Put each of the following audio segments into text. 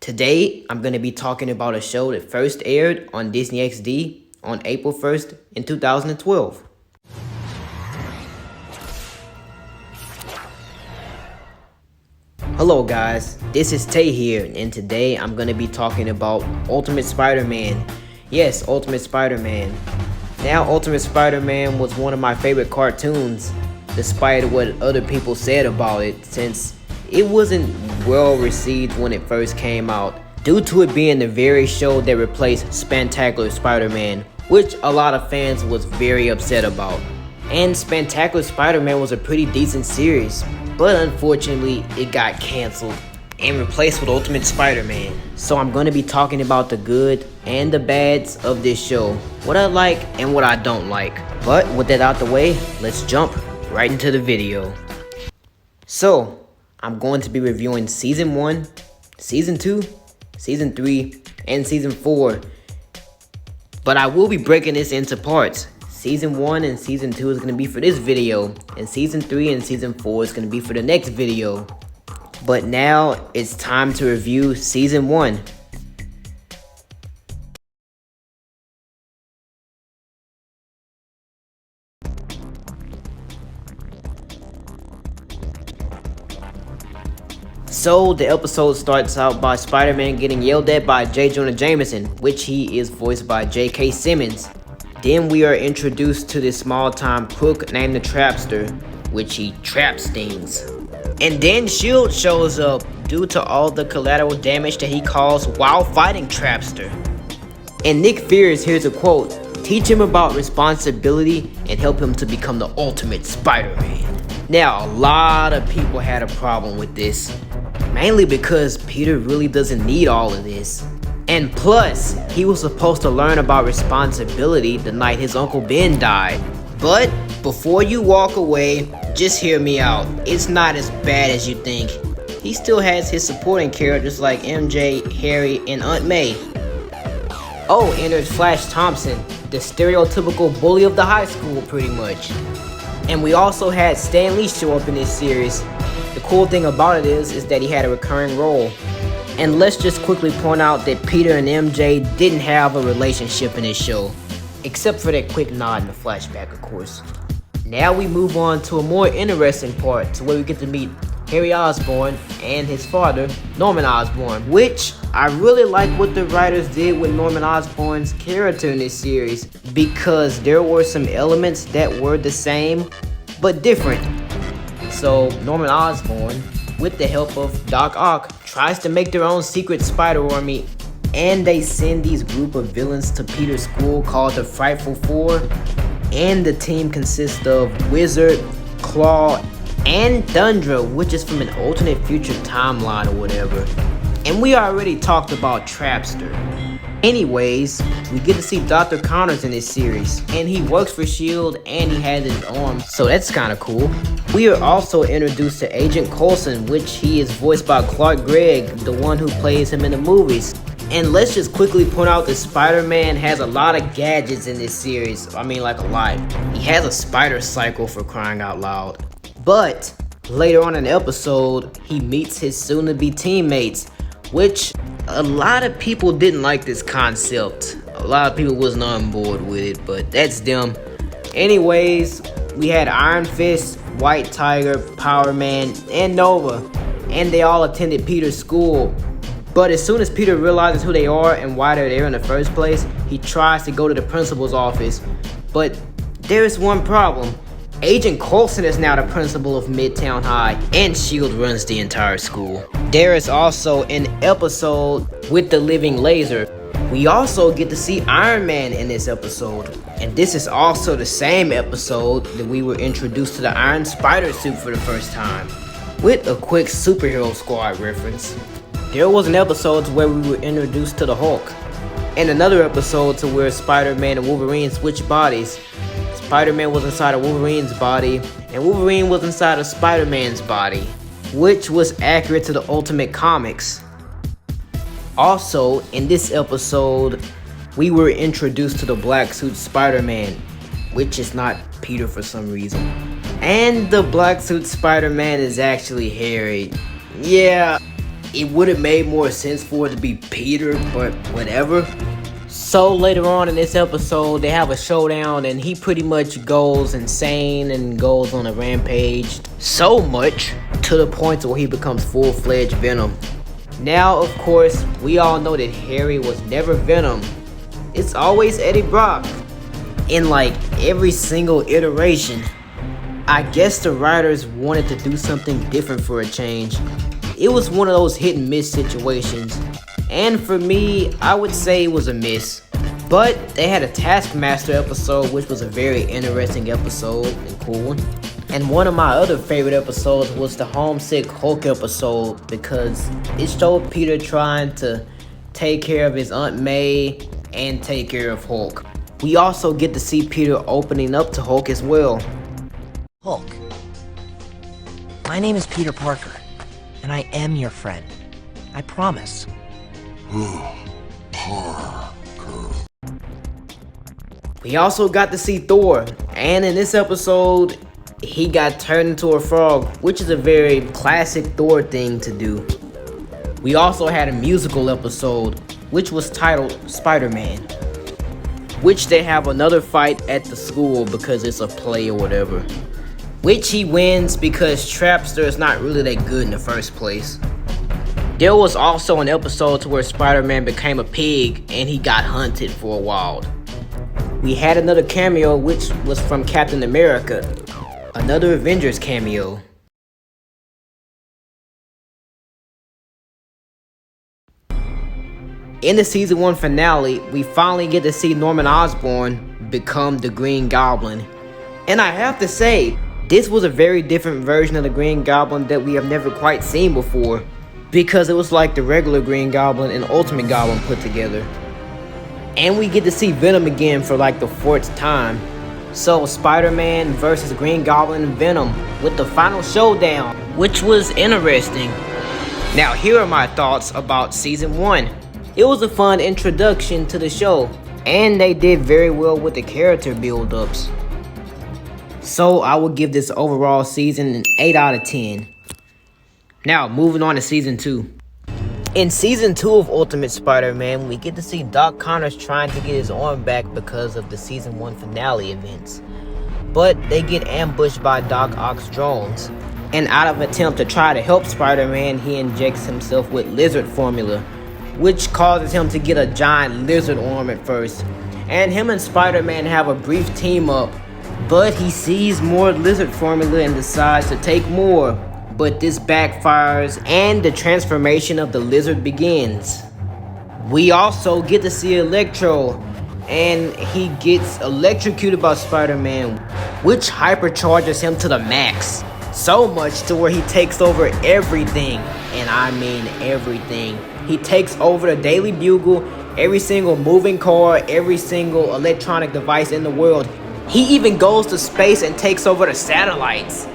Today, I'm going to be talking about a show that first aired on Disney XD on April 1st in 2012. Hello guys, this is Tay here, and today I'm going to be talking about Ultimate Spider-Man. Yes, Ultimate Spider-Man. Now, Ultimate Spider-Man was one of my favorite cartoons, despite what other people said about it, since it wasn't well received when it first came out, due to it being the very show that replaced Spectacular Spider-Man, which a lot of fans was very upset about. And Spectacular Spider-Man was a pretty decent series, but unfortunately it got canceled and replaced with Ultimate Spider-Man. So I'm going to be talking about the good and the bads of this show, what I like and what I don't like. But with that out the way, let's jump right into the video. So, I'm going to be reviewing Season 1, Season 2, Season 3, and Season 4. But I will be breaking this into parts. Season 1 and Season 2 is going to be for this video, and Season 3 and Season 4 is going to be for the next video. But now, it's time to review Season 1. So, the episode starts out by Spider-Man getting yelled at by J. Jonah Jameson, which he is voiced by J.K. Simmons. Then we are introduced to this small-time crook named the Trapster, which he traps things. And then S.H.I.E.L.D. shows up due to all the collateral damage that he caused while fighting Trapster. And Nick Fury here's a quote, "Teach him about responsibility and help him to become the ultimate Spider-Man." Now, a lot of people had a problem with this, mainly because Peter really doesn't need all of this. And plus, he was supposed to learn about responsibility the night his Uncle Ben died. But before you walk away, just hear me out. It's not as bad as you think. He still has his supporting characters like MJ, Harry, and Aunt May. Oh, and there's Flash Thompson, the stereotypical bully of the high school pretty much. And we also had Stan Lee show up in this series. The cool thing about it is that he had a recurring role. And let's just quickly point out that Peter and MJ didn't have a relationship in this show, except for that quick nod in the flashback, of course. Now we move on to a more interesting part, to where we get to meet Harry Osborn and his father, Norman Osborn, which I really like what the writers did with Norman Osborn's character in this series, because there were some elements that were the same, but different. So Norman Osborn, with the help of Doc Ock, tries to make their own secret spider army, and they send these group of villains to Peter's school called the Frightful Four, and the team consists of Wizard, Claw, and Thundra, which is from an alternate future timeline or whatever. And we already talked about Trapster. Anyways, we get to see Dr. Connors in this series, and he works for S.H.I.E.L.D. and he has his arm, so that's kinda cool. We are also introduced to Agent Coulson, which he is voiced by Clark Gregg, the one who plays him in the movies. And let's just quickly point out that Spider-Man has a lot of gadgets in this series. I mean, like a lot. He has a spider cycle, for crying out loud. But later on in the episode, he meets his soon-to-be teammates, which a lot of people didn't like this concept. A lot of people wasn't on board with it, but that's them. Anyways, we had Iron Fist, White Tiger, Power Man, and Nova, and they all attended Peter's school. But as soon as Peter realizes who they are and why they're there in the first place, he tries to go to the principal's office. But there is one problem. Agent Coulson is now the principal of Midtown High, and S.H.I.E.L.D. runs the entire school. There is also an episode with the Living Laser. We also get to see Iron Man in this episode. And this is also the same episode that we were introduced to the Iron Spider suit for the first time, with a quick Superhero Squad reference. There was an episode where we were introduced to the Hulk, and another episode to where Spider-Man and Wolverine switched bodies. Spider-Man was inside of Wolverine's body, and Wolverine was inside of Spider-Man's body, which was accurate to the Ultimate Comics. Also, in this episode, we were introduced to the Black Suit Spider-Man, which is not Peter for some reason. And the Black Suit Spider-Man is actually Harry. Yeah, it would have made more sense for it to be Peter, but whatever. So later on in this episode, they have a showdown and he pretty much goes insane and goes on a rampage. So much to the point where he becomes full-fledged Venom. Now, of course, we all know that Harry was never Venom. It's always Eddie Brock. In like every single iteration. I guess the writers wanted to do something different for a change. It was one of those hit and miss situations. And for me, I would say it was a miss. But they had a Taskmaster episode, which was a very interesting episode and cool one. And one of my other favorite episodes was the Homesick Hulk episode because it showed Peter trying to take care of his Aunt May and take care of Hulk. We also get to see Peter opening up to Hulk as well. Hulk, my name is Peter Parker, and I am your friend. I promise. We also got to see Thor, and in this episode, he got turned into a frog, which is a very classic Thor thing to do. We also had a musical episode, which was titled Spider-Man, which they have another fight at the school because it's a play or whatever, which he wins because Trapster is not really that good in the first place. There was also an episode to where Spider-Man became a pig and he got hunted for a while. We had another cameo, which was from Captain America, another Avengers cameo. In the season 1 finale, we finally get to see Norman Osborn become the Green Goblin. And I have to say, this was a very different version of the Green Goblin that we have never quite seen before, because it was like the regular Green Goblin and Ultimate Goblin put together. And we get to see Venom again for like the 4th time. So Spider-Man versus Green Goblin and Venom with the final showdown, which was interesting. Now here are my thoughts about season 1. It was a fun introduction to the show, and they did very well with the character build-ups. So I will give this overall season an 8 out of 10. Now moving on to season 2. In season 2 of Ultimate Spider-Man, we get to see Doc Connors trying to get his arm back because of the season 1 finale events. But they get ambushed by Doc Ock's drones. And out of an attempt to try to help Spider-Man, he injects himself with lizard formula, which causes him to get a giant lizard arm at first. And him and Spider-Man have a brief team up, but he sees more lizard formula and decides to take more. But this backfires and the transformation of the lizard begins. We also get to see Electro, and he gets electrocuted by Spider-Man, which hypercharges him to the max. So much to where he takes over everything, and I mean everything. He takes over the Daily Bugle, every single moving car, every single electronic device in the world. He even goes to space and takes over the satellites.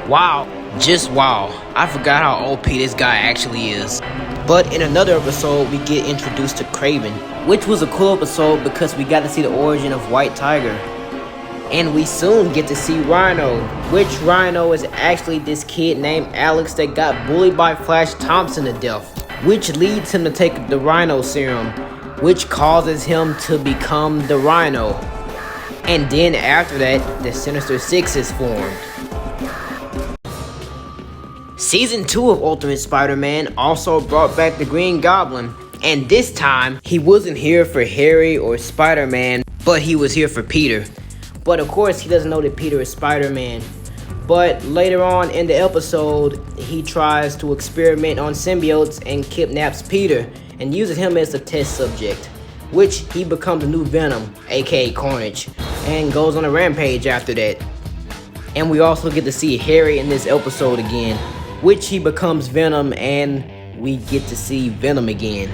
Wow, just wow. I forgot how OP this guy actually is. But in another episode, we get introduced to Kraven, which was a cool episode because we got to see the origin of White Tiger. And we soon get to see Rhino, which Rhino is actually this kid named Alex that got bullied by Flash Thompson to death, which leads him to take the Rhino serum, which causes him to become the Rhino. And then after that, the Sinister Six is formed. Season 2 of Ultimate Spider-Man also brought back the Green Goblin, and this time, he wasn't here for Harry or Spider-Man, but he was here for Peter. But of course, he doesn't know that Peter is Spider-Man. But later on in the episode, he tries to experiment on symbiotes and kidnaps Peter and uses him as the test subject, which he becomes a new Venom, aka Carnage, and goes on a rampage after that. And we also get to see Harry in this episode again, which he becomes Venom, and we get to see Venom again.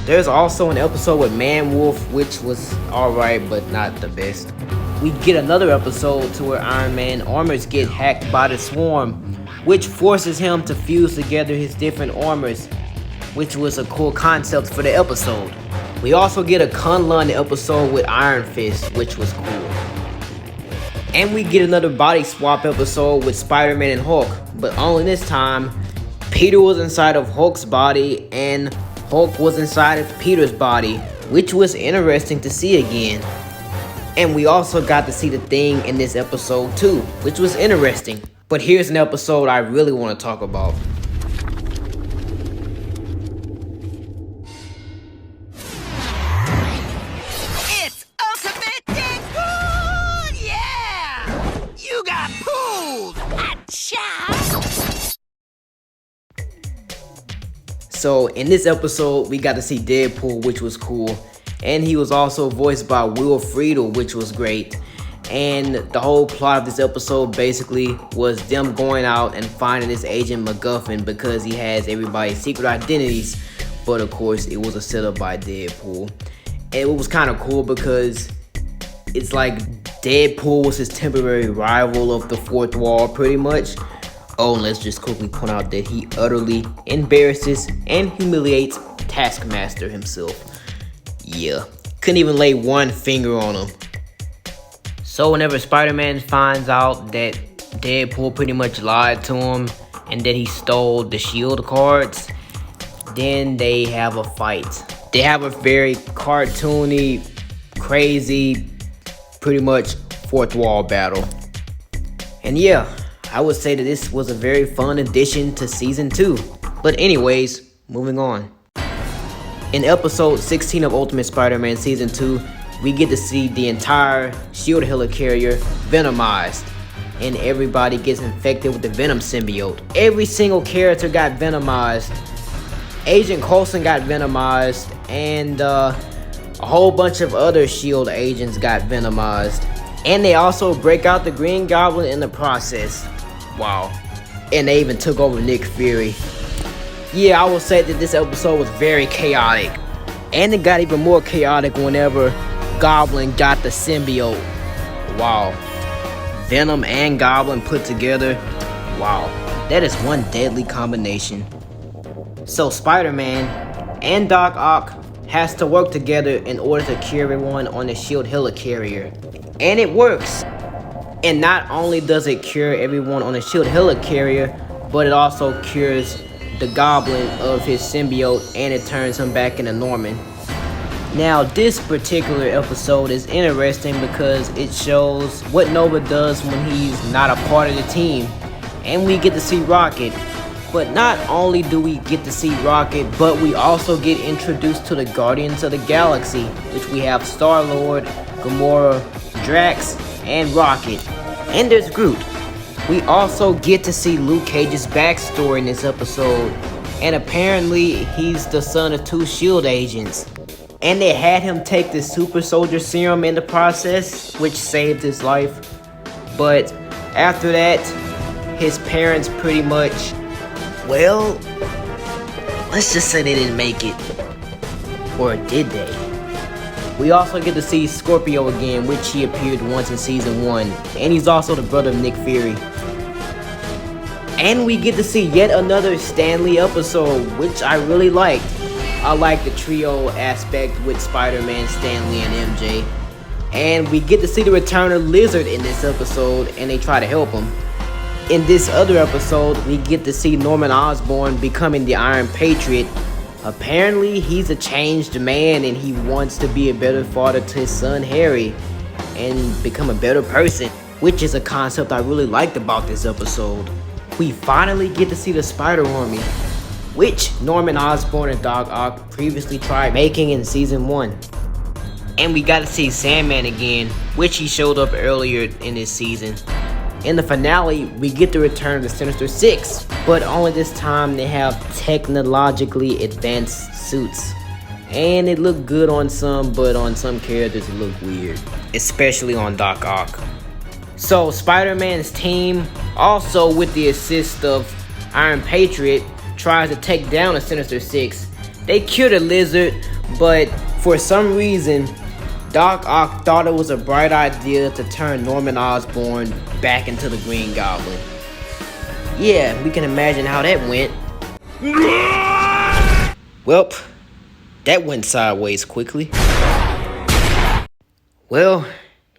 There's also an episode with Man-Wolf, which was alright, but not the best. We get another episode to where Iron Man armors get hacked by the Swarm, which forces him to fuse together his different armors, which was a cool concept for the episode. We also get a Kunlun episode with Iron Fist, which was cool. And we get another body swap episode with Spider-Man and Hulk, but only this time, Peter was inside of Hulk's body and Hulk was inside of Peter's body, which was interesting to see again. And we also got to see the Thing in this episode too, which was interesting. But here's an episode I really want to talk about. It's Ultimate Deadpool! Yeah! You got pulled! Achha! So in this episode, we got to see Deadpool, which was cool. And he was also voiced by Will Friedle, which was great. And the whole plot of this episode basically was them going out and finding this Agent MacGuffin because he has everybody's secret identities. But of course, it was a setup by Deadpool. And it was kind of cool because it's like Deadpool was his temporary rival of the fourth wall, pretty much. Oh, and let's just quickly point out that he utterly embarrasses and humiliates Taskmaster himself. Yeah, couldn't even lay one finger on him. So whenever Spider-Man finds out that Deadpool pretty much lied to him and that he stole the S.H.I.E.L.D. cards, then they have a fight. They have a very cartoony, crazy, pretty much fourth wall battle. And yeah, I would say that this was a very fun addition to season 2. But anyways, moving on. In episode 16 of Ultimate Spider-Man Season 2, we get to see the entire S.H.I.E.L.D. helicarrier venomized. And everybody gets infected with the Venom symbiote. Every single character got venomized. Agent Coulson got venomized. And a whole bunch of other S.H.I.E.L.D. agents got venomized. And they also break out the Green Goblin in the process. Wow. And they even took over Nick Fury. Yeah, I will say that this episode was very chaotic. And it got even more chaotic whenever Goblin got the symbiote. Wow. Venom and Goblin put together. Wow. That is one deadly combination. So Spider-Man and Doc Ock has to work together in order to cure everyone on the S.H.I.E.L.D. helicarrier. And it works. And not only does it cure everyone on the S.H.I.E.L.D. helicarrier, but it also cures the Goblin of his symbiote and it turns him back into Norman. Now this particular episode is interesting because it shows what Nova does when he's not a part of the team. And we get to see Rocket. But not only do we get to see Rocket, but we also get introduced to the Guardians of the Galaxy, which we have Star-Lord, Gamora, Drax, and Rocket. And there's Groot. We also get to see Luke Cage's backstory in this episode, and apparently he's the son of 2 S.H.I.E.L.D. agents. And they had him take the super soldier serum in the process, which saved his life. But after that, his parents pretty much, well, let's just say they didn't make it. Or did they? We also get to see Scorpio again, which he appeared once in season 1. And he's also the brother of Nick Fury. And we get to see yet another Stan Lee episode, which I really liked. I like the trio aspect with Spider-Man, Stan Lee, and MJ. And we get to see the return of Lizard in this episode, and they try to help him. In this other episode, we get to see Norman Osborn becoming the Iron Patriot. Apparently, he's a changed man, and he wants to be a better father to his son Harry, and become a better person, which is a concept I really liked about this episode. We finally get to see the Spider Army, which Norman Osborn and Doc Ock previously tried making in season 1. And we got to see Sandman again, which he showed up earlier in this season. In the finale, we get the return of the Sinister Six, but only this time they have technologically advanced suits. And it looked good on some, but on some characters it looked weird, especially on Doc Ock. So Spider-Man's team, also with the assist of Iron Patriot, tries to take down the Sinister Six. They kill the Lizard, but for some reason, Doc Ock thought it was a bright idea to turn Norman Osborn back into the Green Goblin. Yeah, we can imagine how that went. Welp, that went sideways quickly. Well,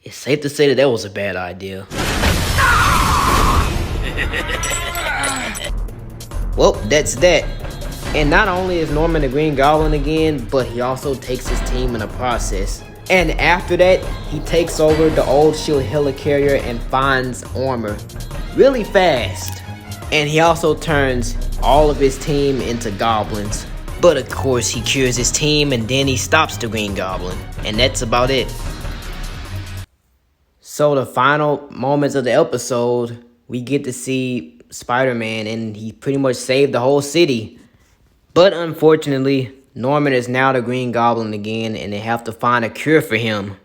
it's safe to say that was a bad idea. Well, that's that. And not only is Norman the Green Goblin again, but he also takes his team in the process. And after that, he takes over the old shield helicarrier and finds armor really fast. And he also turns all of his team into goblins. But of course, he cures his team and then he stops the Green Goblin. And that's about it. So the final moments of the episode, we get to see Spider-Man and he pretty much saved the whole city. But unfortunately, Norman is now the Green Goblin again and they have to find a cure for him,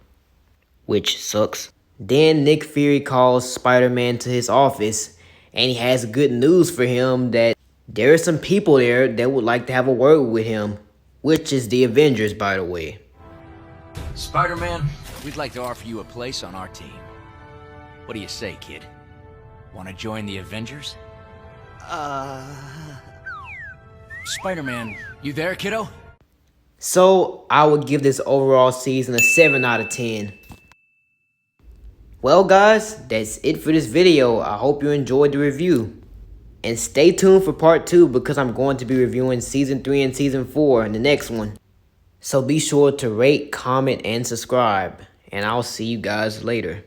which sucks. Then Nick Fury calls Spider-Man to his office and he has good news for him that there are some people there that would like to have a word with him, which is the Avengers, by the way. Spider-Man, we'd like to offer you a place on our team. What do you say, kid? Want to join the Avengers? Spider-Man, you there, kiddo? So, I would give this overall season a 7 out of 10. Well guys, that's it for this video. I hope you enjoyed the review. And stay tuned for part 2 because I'm going to be reviewing season 3 and season 4 in the next one. So be sure to rate, comment, and subscribe. And I'll see you guys later.